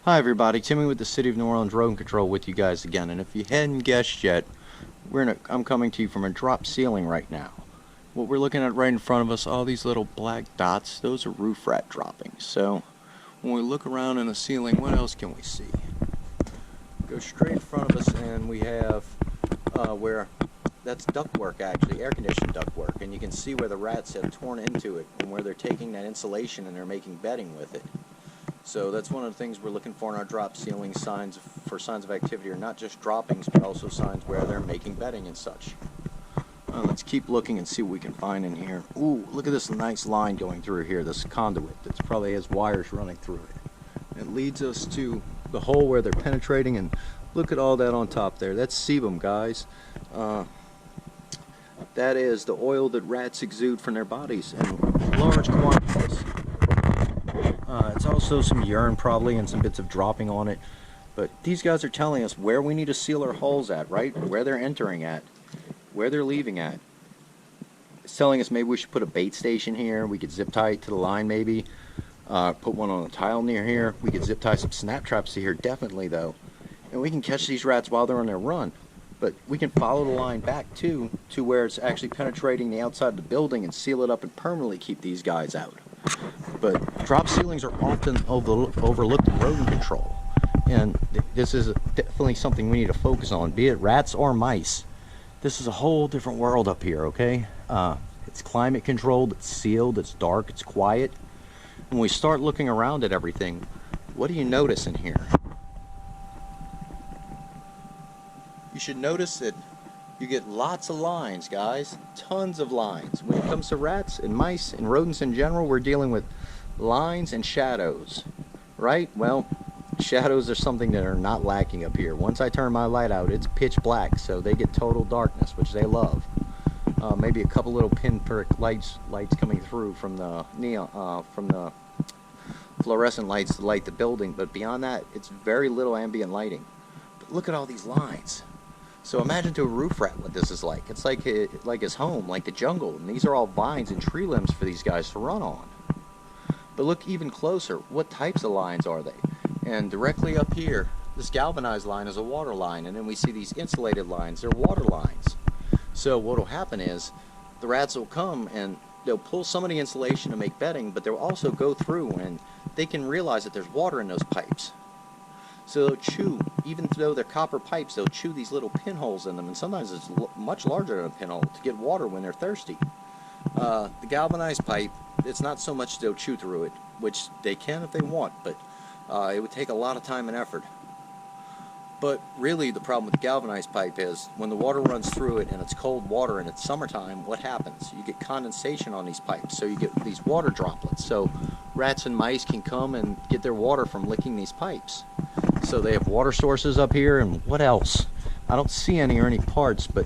Hi everybody, Timmy with the City of New Orleans Rodent Control with you guys again. And if you hadn't guessed yet, I'm coming to you from a drop ceiling right now. What we're looking at right in front of us, all these little black dots, those are roof rat droppings. So when we look around in the ceiling, what else can we see? Go straight in front of us and we have where that's ductwork, actually, air-conditioned ductwork. And you can see where the rats have torn into it and where they're taking that insulation and they're making bedding with it. So that's one of the things we're looking for in our drop ceiling signs of activity, are not just droppings, but also signs where they're making bedding and such. Let's keep looking and see what we can find in here. Ooh, look at this nice line going through here, this conduit that probably has wires running through it. It leads us to the hole where they're penetrating, and look at all that on top there. That's sebum, guys. That is the oil that rats exude from their bodies in large quantities. It's also some urine probably and some bits of dropping on it. But these guys are telling us where we need to seal our holes at, right? Where they're entering at, where they're leaving at. It's telling us maybe we should put a bait station here. We could zip tie it to the line maybe. Put one on a tile near here. We could zip tie some snap traps to here, definitely though. And we can catch these rats while they're on their run. But we can follow the line back to where it's actually penetrating the outside of the building and seal it up and permanently keep these guys out. But drop ceilings are often overlooked in rodent control, and this is definitely something we need to focus on, be it rats or mice. This is a whole different world up here, okay? It's climate controlled, it's sealed, it's dark, it's quiet. When we start looking around at everything, what do you notice in here? You should notice that you get lots of lines, guys, tons of lines. When it comes to rats and mice and rodents in general, we're dealing with lines and shadows, right? Well, shadows are something that are not lacking up here. Once I turn my light out, it's pitch black, so they get total darkness, which they love. Maybe a couple little pinprick lights coming through from the neon, from the fluorescent lights to light the building, but beyond that, it's very little ambient lighting. But look at all these lines. So imagine to a roof rat what this is like. It's like his home, like the jungle, and these are all vines and tree limbs for these guys to run on. But look even closer, what types of lines are they? And directly up here, this galvanized line is a water line, and then we see these insulated lines, they're water lines. So what will happen is, the rats will come and they'll pull some of the insulation to make bedding, but they'll also go through and they can realize that there's water in those pipes. So they'll chew, even though they're copper pipes, they'll chew these little pinholes in them, and sometimes it's much larger than a pinhole to get water when they're thirsty. The galvanized pipe, it's not so much they'll chew through it, which they can if they want, but it would take a lot of time and effort. But really the problem with the galvanized pipe is when the water runs through it and it's cold water and it's summertime, what happens? You get condensation on these pipes, so you get these water droplets. So rats and mice can come and get their water from licking these pipes. So they have water sources up here, and what else? I don't see any or any parts, but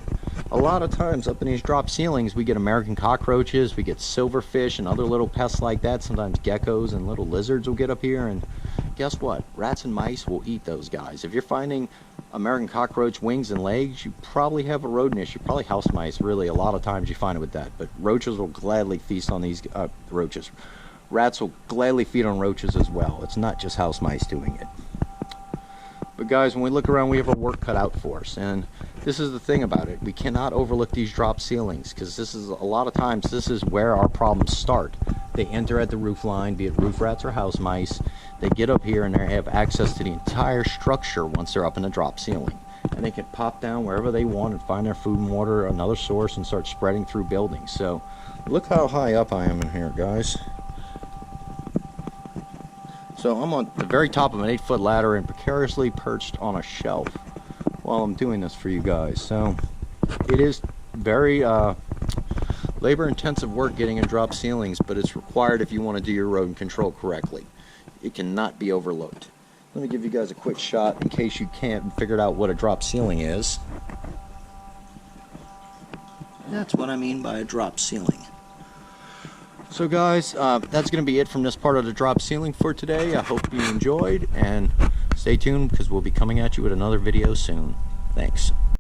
a lot of times up in these drop ceilings we get American cockroaches, we get silverfish and other little pests like that. Sometimes geckos and little lizards will get up here, and guess what? Rats and mice will eat those guys. If you're finding American cockroach wings and legs, you probably have a rodent issue. Probably house mice, really. A lot of times you find it with that, but roaches will gladly feast on these roaches. Rats will gladly feed on roaches as well. It's not just house mice doing it. But guys, when we look around, we have our work cut out for us, and this is the thing about it. We cannot overlook these drop ceilings, because this is, a lot of times, this is where our problems start. They enter at the roof line, be it roof rats or house mice. They get up here and they have access to the entire structure once they're up in the drop ceiling. And they can pop down wherever they want and find their food and water, another source, and start spreading through buildings. So, look how high up I am in here, guys. So I'm on the very top of an 8-foot ladder and precariously perched on a shelf while I'm doing this for you guys. So it is very labor intensive work getting in drop ceilings, but it's required if you want to do your rodent control correctly. It cannot be overlooked. Let me give you guys a quick shot in case you can't figure out what a drop ceiling is. That's what I mean by a drop ceiling. So guys, that's going to be it from this part of the drop ceiling for today. I hope you enjoyed, and stay tuned because we'll be coming at you with another video soon. Thanks.